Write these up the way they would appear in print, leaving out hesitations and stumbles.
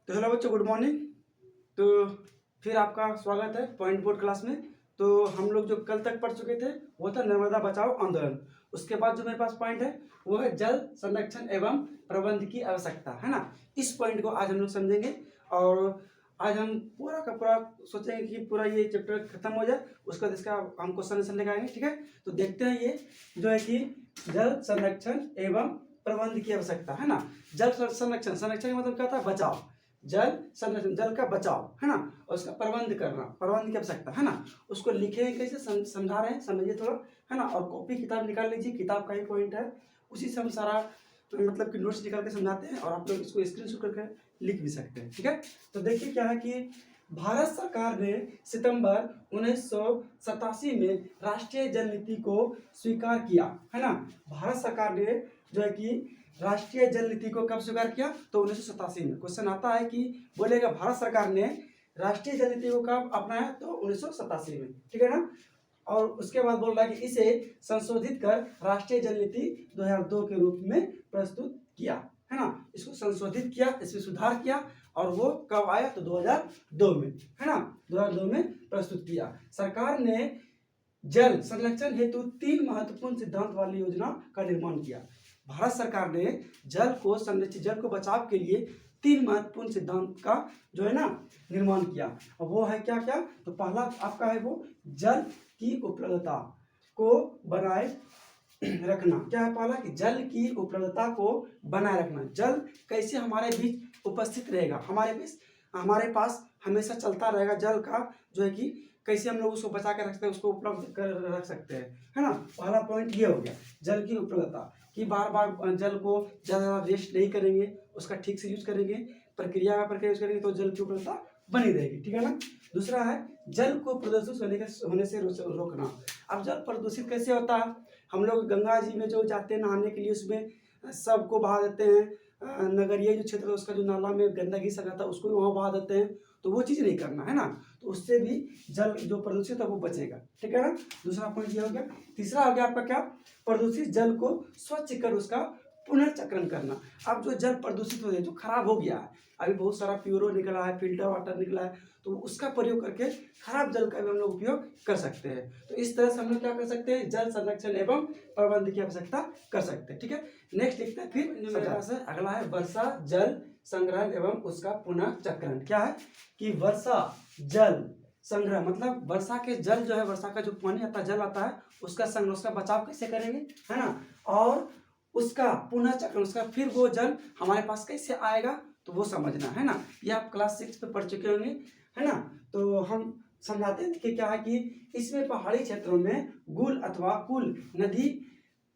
तो हेलो बच्चों, good morning. तो फिर आपका स्वागत है पॉइंट बोर्ड क्लास में। तो हम लोग जो कल तक पढ़ चुके थे वो था नर्मदा बचाओ आंदोलन। उसके बाद जो मेरे पास पॉइंट है वो है जल संरक्षण एवं प्रबंध की आवश्यकता, है ना। इस पॉइंट को आज हम लोग समझेंगे और आज हम पूरा का पूरा सोचेंगे कि पूरा ये चैप्टर खत्म हो जाए, उसके बाद इसका हम क्वेश्चन आंसर लेकर आएंगे। ठीक है, तो देखते हैं ये जो है कि जल संरक्षण एवं प्रबंध की आवश्यकता, है ना। जल संरक्षण, संरक्षण का मतलब क्या होता है? बचाव। जल संरक्षण, जल का बचाव, है ना। और उसका प्रबंध करना, प्रबंध की आवश्यकता, है ना। उसको लिखेंगे कैसे, समझा रहे हैं, समझिए थोड़ा, है ना। और कॉपी किताब निकाल लीजिए, किताब का ही पॉइंट है, उसी से हम सारा मतलब कि नोट्स निकाल के समझाते हैं और आप लोग इसको स्क्रीनशॉट करके लिख भी सकते हैं। ठीक है, तो देखिए क्या है कि भारत सरकार ने सितंबर 1987 में राष्ट्रीय जल नीति को स्वीकार किया, है ना। भारत सरकार ने जो है कि राष्ट्रीय जल नीति को कब स्वीकार किया? तो 1987 में। क्वेश्चन आता है कि बोलेगा भारत सरकार ने राष्ट्रीय जल नीति को कब अपनाया? तो 1987 में। ठीक है ना। और उसके बाद बोल रहा है कि इसे संशोधित कर राष्ट्रीय जल नीति 2002 के रूप में प्रस्तुत किया, है ना। इसको संशोधित किया, इसमें सुधार किया और वो कब आया? तो 2002 में, है ना। 2002 में प्रस्तुत किया। सरकार ने जल संरक्षण हेतु 3 महत्वपूर्ण सिद्धांत वाली योजना का निर्माण किया। भारत सरकार ने जल को संरक्षित, जल को बचाव के लिए 3 महत्वपूर्ण सिद्धांत का जो है ना निर्माण किया। और वो है क्या क्या? तो पहला आपका है वो जल की उपलब्धता को बनाए रखना। क्या है पहला? कि जल की उपलब्धता को बनाए रखना। जल कैसे हमारे बीच उपस्थित रहेगा, हमारे पास हमेशा चलता रहेगा। जल का जो है कि कैसे हम लोग उसको बचा कर रख सकते हैं, उसको उपलब्ध कर रख सकते हैं, है ना। पहला पॉइंट ये हो गया, जल की उपलब्धता, कि बार बार जल को ज़्यादा वेस्ट नहीं करेंगे, उसका ठीक से यूज करेंगे, प्रक्रिया यूज करेंगे तो जल की उपलब्धता बनी रहेगी। ठीक है ना। दूसरा है जल को प्रदूषित होने से रोकना। अब जल प्रदूषित कैसे होता है? हम लोग गंगा जी में जो जाते हैं नहाने के लिए, उसमें सबको बहा देते हैं। नगरीय जो क्षेत्र है उसका जो नाला में गंदगी सा रहता है उसको भी वहाँ बहा देते हैं। तो वो चीज़ नहीं करना, है ना। तो उससे भी जल जो प्रदूषित है वो बचेगा। ठीक है ना। दूसरा पॉइंट ये हो गया। तीसरा हो गया आपका क्या? प्रदूषित जल को स्वच्छ कर उसका पुनर्चक्रण करना। अब जो जल प्रदूषित हो गया, जो खराब हो गया है, अभी बहुत सारा प्यूरो निकला है, फिल्टर वाटर निकला है, तो उसका प्रयोग करके खराब जल का भी हम लोग उपयोग कर सकते हैं। तो इस तरह से हम लोग क्या कर सकते हैं? जल संरक्षण एवं प्रबंध की आवश्यकता कर सकते हैं। ठीक है, नेक्स्ट लिखते हैं फिर मेरे पास है अगला है वर्षा जल संग्रहण एवं उसका पुनः चक्रण। क्या है कि वर्षा जल संग्रह मतलब वर्षा के जल जो है, वर्षा का जो पानी आता है, जल आता है, उसका संग्रह, उसका बचाव कैसे करेंगे, है ना। और उसका पुनः चक्रण, उसका फिर वो जल हमारे पास कैसे आएगा, तो वो समझना, है ना। ये आप क्लास 6 में पढ़ चुके होंगे, है ना। तो हम समझाते हैं कि क्या है कि इसमें पहाड़ी क्षेत्रों में गुल अथवा कुल नदी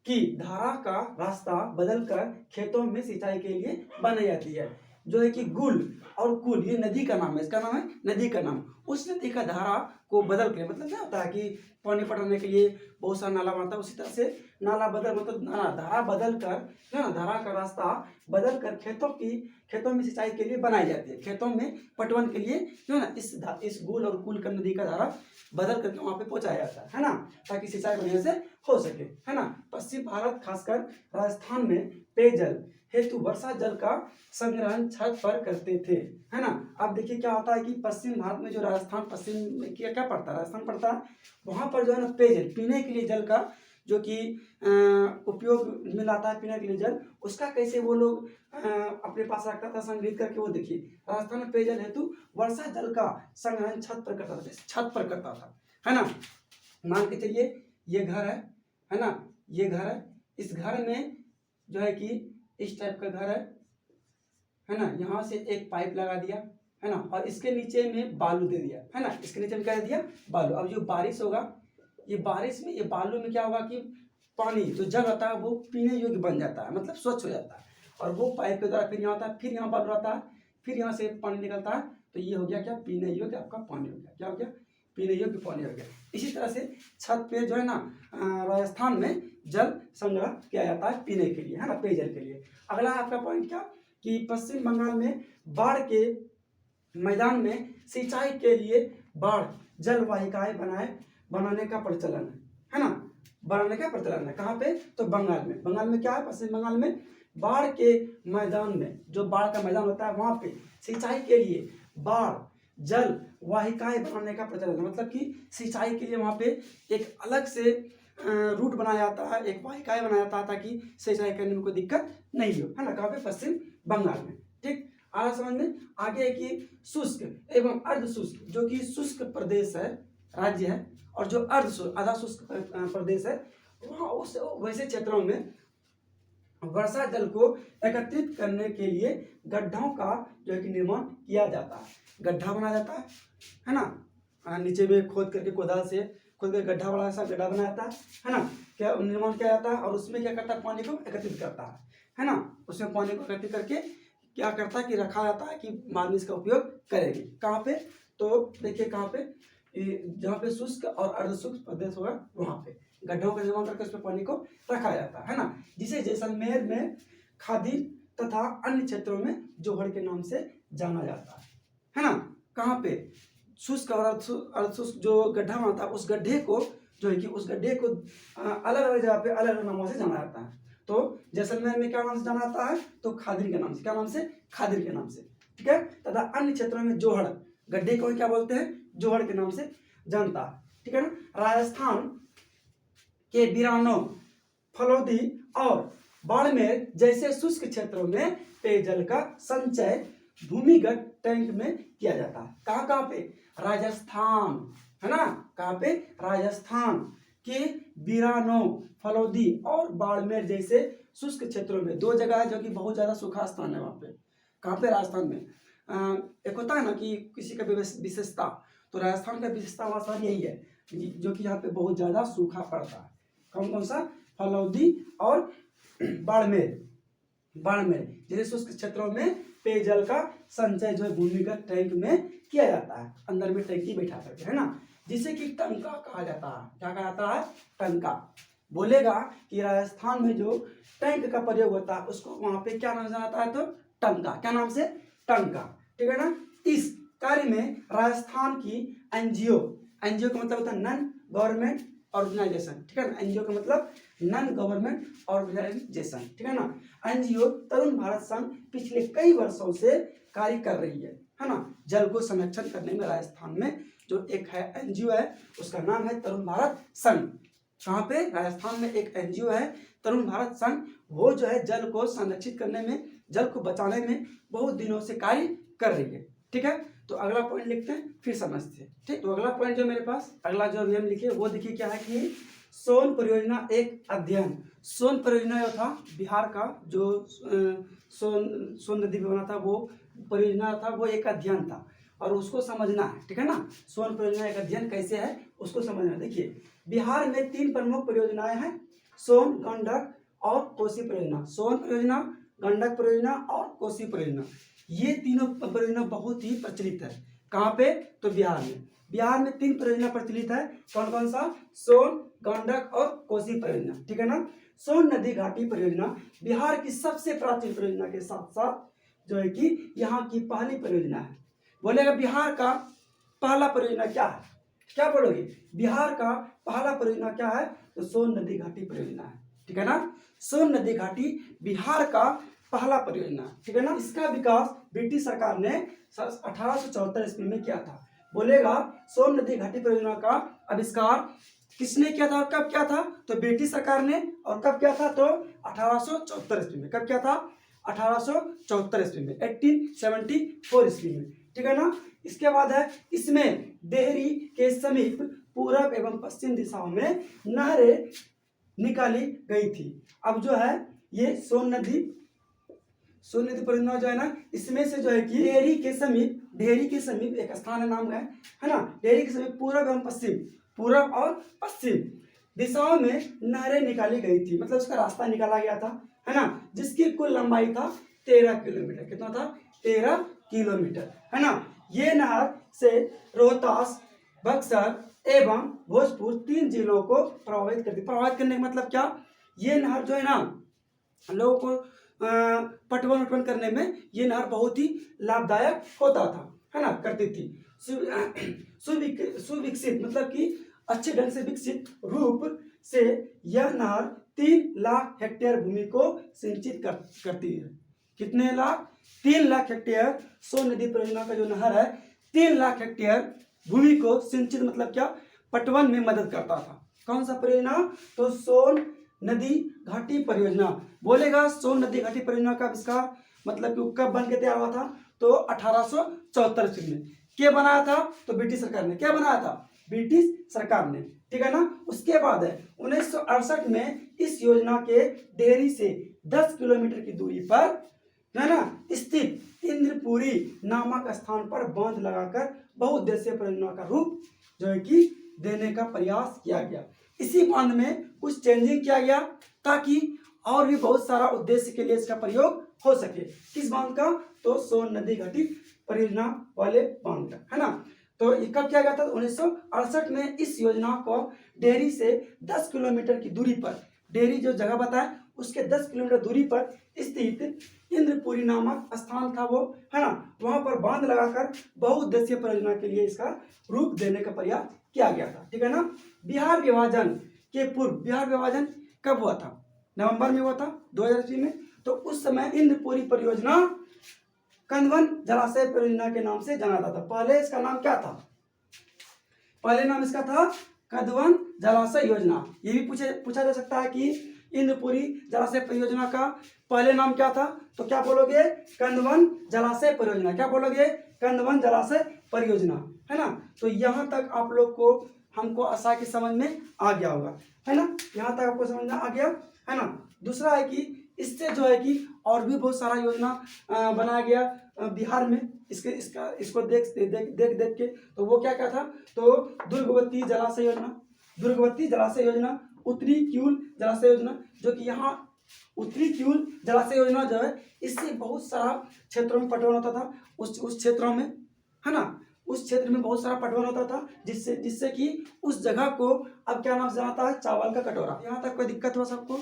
की धारा का रास्ता बदलकर खेतों में सिंचाई के लिए बनाई जाती है। जो है कि गुल और कुल ये नदी का नाम है, इसका नाम है नदी का नाम। उस नदी का धारा को बदल के, मतलब क्या होता है कि पानी पटाने के लिए बहुत सारा नाला बनता है, उसी तरह से नाला बदल मतलब धारा बदल कर, ना धारा का रास्ता बदल कर खेतों में सिंचाई के लिए बनाई जाती है, खेतों में पटवन के लिए जो है ना इस गुल और कुल का नदी का धारा बदल करके वहां पे पहुंचाया जाता है ना, ताकि सिंचाई बढ़िया से हो सके, है ना। पश्चिम भारत खासकर राजस्थान में पेयजल हेतु वर्षा जल का संग्रहण छत पर करते थे, है ना। अब देखिए क्या होता है कि पश्चिम भारत में जो राजस्थान, पश्चिम में क्या पड़ता है? राजस्थान पड़ता है। वहां पर जो है ना पेयजल, पीने के लिए जल का जो कि उपयोग में लाता है, पीने के लिए जल, उसका कैसे वो लोग अपने पास रखता था संग्रहित करके। वो देखिए राजस्थान में पेयजल हेतु वर्षा जल का संग्रहण छत पर करता था, छत पर करता था, है ना। मान के चलिए ये घर है ना, ये घर है, इस घर में जो है कि इस टाइप का घर है ना। यहाँ से एक पाइप लगा दिया, है ना, और इसके नीचे में बालू दे दिया, है ना। इसके नीचे में क्या दे दिया? बालू। अब जो बारिश होगा, ये बारिश में ये बालू में क्या होगा कि पानी जो जल होता है वो पीने योग्य बन जाता है, मतलब स्वच्छ हो जाता है। और वो पाइप के द्वारा फिर यहाँ आता है, फिर यहाँ बालू आता है, फिर यहाँ से पानी निकलता है। तो ये हो गया क्या? पीने योग्य आपका पानी हो गया। क्या हो गया? पीने योग्य पानी हो गया। इसी तरह से छत पे जो है ना राजस्थान में जल संग्रह किया जाता है पीने के लिए, है ना, पेयजल के लिए। अगला आपका पॉइंट क्या कि पश्चिम बंगाल में बाढ़ के मैदान में सिंचाई के लिए बाढ़ जल वाहिकाएं बनाने का प्रचलन है ना। बनाने का प्रचलन है कहाँ पे? तो बंगाल में। बंगाल में क्या है? पश्चिम बंगाल में बाढ़ के मैदान में, जो बाढ़ का मैदान होता है वहां पे सिंचाई के लिए बाढ़ जल वाहिकाएं बनाने का प्रचलन है। मतलब कि सिंचाई के लिए वहां पे एक अलग से रूट बनाया जाता है, एक वाहिकाएं बनाया जाता है ताकि सिंचाई करने में कोई दिक्कत नहीं हो, है ना। कहाँ पे? पश्चिम बंगाल में। ठीक, आ समझ में। आगे है कि शुष्क एवं अर्ध शुष्क, जो कि शुष्क प्रदेश है, राज्य है, और जो आधा शुष्क प्रदेश है वहाँ उस वैसे क्षेत्रों में वर्षा जल को एकत्रित करने के लिए गड्ढों का जो है कि निर्माण किया जाता है। गड्ढा बनाया जाता है ना, नीचे में खोद करके कोदाल से खोद कर गड्ढा बड़ा सा गड्ढा बनाया जाता है ना, क्या निर्माण किया जाता है, और उसमें क्या करता है? पानी को एकत्रित करता है ना। उसमें पानी को एकत्रित करके क्या करता है कि रखा जाता है कि बाद में इसका उपयोग करेंगे। कहाँ पे? तो देखिए कहाँ पे, जहाँ पे शुष्क और अर्धशुष्क प्रदेश होगा वहाँ पे गड्ढों का निर्माण करके उसमें पानी को रखा जाता है ना, जिसे जैसलमेर में खादी तथा अन्य क्षेत्रों में जोहड़ के नाम से जाना जाता है ना। कहाँ पे? शुष्क और अर्धशुष्क जो गड्ढा बनता है उस गड्ढे को जो है कि उस गड्ढे को अलग अलग जगह पे अलग अलग नामों से जाना जाता है। तो जैसलमेर में क्या नाम से जाना जाता है? तो खादिर के नाम से। क्या नाम से? खादिर के नाम से। ठीक है। तथा अन्य क्षेत्रों में जोहड़ गड्ढे को क्या बोलते हैं? जोहड़ के नाम से जानता है। ठीक है ना। राजस्थान के बिरानो, फलौदी और बाड़मेर जैसे शुष्क क्षेत्रों में पेयजल का संचय भूमिगत टैंक में किया जाता है। कहाँ कहाँ पे? राजस्थान, है ना। कहाँ पे? राजस्थान के बिरानो, फलौदी और बाड़मेर जैसे शुष्क क्षेत्रों में। दो जगह है जो कि बहुत ज्यादा सूखा स्थान है वहाँ पे। कहाँ पे? राजस्थान में। एक होता है ना कि किसी का विशेषता, तो राजस्थान का विशेषता वास्तव यही है जो कि यहाँ पे बहुत ज्यादा सूखा पड़ता है। कौन कौन सा? फलौदी और बाड़मेर। बाड़मेर जैसे शुष्क क्षेत्रों में पेयजल का संचय जो है भूमिगत टैंक में किया जाता है, अंदर में टंकी बैठा करके, है ना, जिसे कि टंका कहा जाता है। क्या कहा जाता है? टंका। बोलेगा कि राजस्थान में जो टैंक का प्रयोग होता है उसको वहां पे क्या नाम से आता है? तो टंका। क्या नाम से? टंका। ठीक है ना। इस कार्य में राजस्थान की एनजीओ, एनजीओ का मतलब होता है नॉन गवर्नमेंट ऑर्गेनाइजेशन। ठीक है ना। एनजीओ का मतलब नॉन गवर्नमेंट ऑर्गेनाइजेशन। ठीक है ना। एनजीओ तरुण भारत संघ पिछले कई वर्षों से कार्य कर रही है ना, जल को संरक्षण करने में। राजस्थान में जो एक है एनजीओ है उसका नाम है तरुण भारत संघ। कहाँ पे? राजस्थान में एक एनजीओ है तरुण भारत संघ, वो जो है जल को संरक्षित करने में, जल को बचाने में बहुत दिनों से कार्य कर रही है। ठीक है। तो अगला पॉइंट लिखते हैं फिर समझते हैं। ठीक। तो अगला पॉइंट जो मेरे पास अगला जो अभी हम लिखे वो देखिए क्या है कि सोन परियोजना एक अध्ययन। सोन परियोजना जो था बिहार का, जो सोन नदी पे बना था वो परियोजना था, वो एक अध्ययन था और उसको समझना है। ठीक है ना। सोन परियोजना एक अध्ययन कैसे है उसको समझना है। देखिए बिहार में 3 प्रमुख परियोजनाएं हैं, सोन, गंडक और कोसी परियोजना। सोन परियोजना, गंडक परियोजना और कोसी परियोजना, ये तीनों परियोजना बहुत ही प्रचलित है। कहाँ पे? तो बिहार में। बिहार में 3 परियोजना प्रचलित है। कौन कौन सा? सोन, गंडक और कोसी परियोजना। ठीक है ना। सोन नदी घाटी परियोजना बिहार की सबसे प्राचीन परियोजना के साथ साथ जो है कि यहाँ की पहली परियोजना है। बोलेगा बिहार का पहला परियोजना क्या है? क्या बोलोगे? बिहार का पहला परियोजना क्या है? तो सोन नदी घाटी परियोजना है। ठीक है ना। सोन नदी घाटी बिहार का पहला परियोजना। ठीक है ना। इसका विकास ब्रिटिश सरकार ने 1874 ईस्वी में किया था। बोलेगा सोन नदी घाटी परियोजना का आविष्कार किसने किया था और कब किया था? तो ब्रिटिश सरकार ने। और कब किया था? तो 1874 ईस्वी में। कब किया था? 1874 ईस्वी में, 1874 ईस्वी में। ठीक है ना। इसके बाद है इसमें देहरी के समीप पूरब एवं पश्चिम दिशाओं में नहरें निकाली गई थी। अब जो है ये सोन नदी परियोजना जो है ना, इसमें से जो है कि डेहरी के समीप एक स्थान है, नाम है ना, डेहरी के समीप पूरब एवं पश्चिम, पूरब और पश्चिम दिशाओं में नहरें निकाली गई थी। मतलब उसका रास्ता निकाला गया था, है ना, जिसकी कुल लंबाई था 13 किलोमीटर। कितना था? 13 किलोमीटर, है ना। ये नहर से रोहतास, बक्सर एवं भोजपुर 3 जिलों को प्रभावित करती। प्रभावित करने का मतलब क्या? ये नहर जो है ना लोगों को पटवन उटवन करने में ये नहर बहुत ही लाभदायक होता था, है ना, करती थी। सुविकसित मतलब कि अच्छे ढंग से विकसित रूप से यह नहर 3 लाख हेक्टेयर भूमि को सिंचित करती है। कितने लाख? 3 लाख हेक्टेयर। सोन नदी परियोजना का जो नहर है 3 लाख हेक्टेयर भूमि को सिंचित मतलब क्या? पटवन में मदद करता था। कौन सा परियोजना? तो सोन नदी घाटी परियोजना। बोलेगा सोन नदी घाटी परियोजना का आविष्कार मतलब कि कब बन के तैयार हुआ था? तो 1874 ईस्वी में। क्या बनाया था? तो ब्रिटिश सरकार ने। क्या बनाया था? ब्रिटिश सरकार ने, ठीक है ना। उसके बाद है 1968 में इस योजना के डेहरी से 10 किलोमीटर की दूरी पर, है ना, स्थित इंद्रपुरी नामक स्थान पर बांध लगाकर बहुउद्देशीय परियोजना का रूप जो है कि देने का प्रयास किया गया। इसी बांध में कुछ चेंजिंग किया गया ताकि और भी बहुत सारा उद्देश्य के लिए इसका प्रयोग हो सके। किस बांध का? तो सोन नदी घाटी परियोजना वाले बांध का, है ना। तो ये कब किया गया था? 1968 में इस योजना को डेहरी से 10 किलोमीटर की दूरी पर, डेहरी जो जगह बताए उसके 10 किलोमीटर दूरी पर स्थित इंद्रपुरी नामक स्थान था वो, है ना, वहां पर बांध लगाकर बहुउद्देशीय परियोजना के लिए इसका रूप देने का प्रयास किया गया था, ठीक है ना। बिहार विभाजन के पूर्व, बिहार विभाजन कब हुआ था? नवंबर में हुआ था 2000 में। तो उस समय इंद्रपुरी परियोजना कंदवन जलाशय परियोजना के नाम से जाना जाता था। पहले इसका नाम क्या था? पहले नाम इसका था कंदवन जलाशय योजना। ये भी पूछा जा सकता है कि इंद्रपुरी जलाशय परियोजना का पहले नाम क्या था? तो क्या बोलोगे? कंदवन जलाशय परियोजना। क्या बोलोगे? कंदवन जलाशय परियोजना, है ना। तो यहाँ तक आप लोग को हमको आशा की समझ में आ गया होगा, है ना। यहाँ तक आपको समझ में आ गया, है ना। दूसरा है कि इससे जो है कि और भी बहुत सारा योजना बनाया गया बिहार में। इसको देख के तो वो क्या क्या था? तो दुर्गवती जलाशय योजना, दुर्गवती जलाशय योजना, उत्तरी क्यूल जलाशय योजना, जो कि यहाँ उत्तरी क्यूल जलाशय योजना जो है इससे बहुत सारा क्षेत्रों में पटवन होता था। उस क्षेत्रों में, है ना, उस क्षेत्र में बहुत सारा पटवन होता था जिससे कि उस जगह को अब क्या नाम से जाता है? चावल का कटोरा। यहाँ तक कोई दिक्कत हुआ सबको?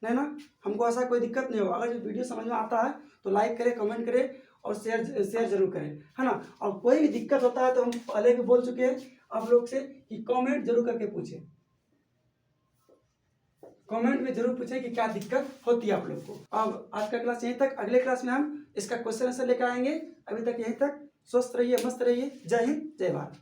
नहीं ना। हमको ऐसा कोई दिक्कत नहीं होगा। अगर वीडियो समझ में आता है तो लाइक करें, कमेंट करें और शेयर जरूर करें, है ना। और कोई भी दिक्कत होता है तो हम पहले भी बोल चुके हैं आप लोग से कि कमेंट जरूर करके पूछें, कमेंट में जरूर पूछें कि क्या दिक्कत होती है आप लोग को। अब आज का क्लास यहीं तक। अगले क्लास में हम इसका क्वेश्चन आंसर लेकर आएंगे। अभी तक यहीं तक। स्वस्थ रहिए, मस्त रहिए। जय हिंद, जय भारत।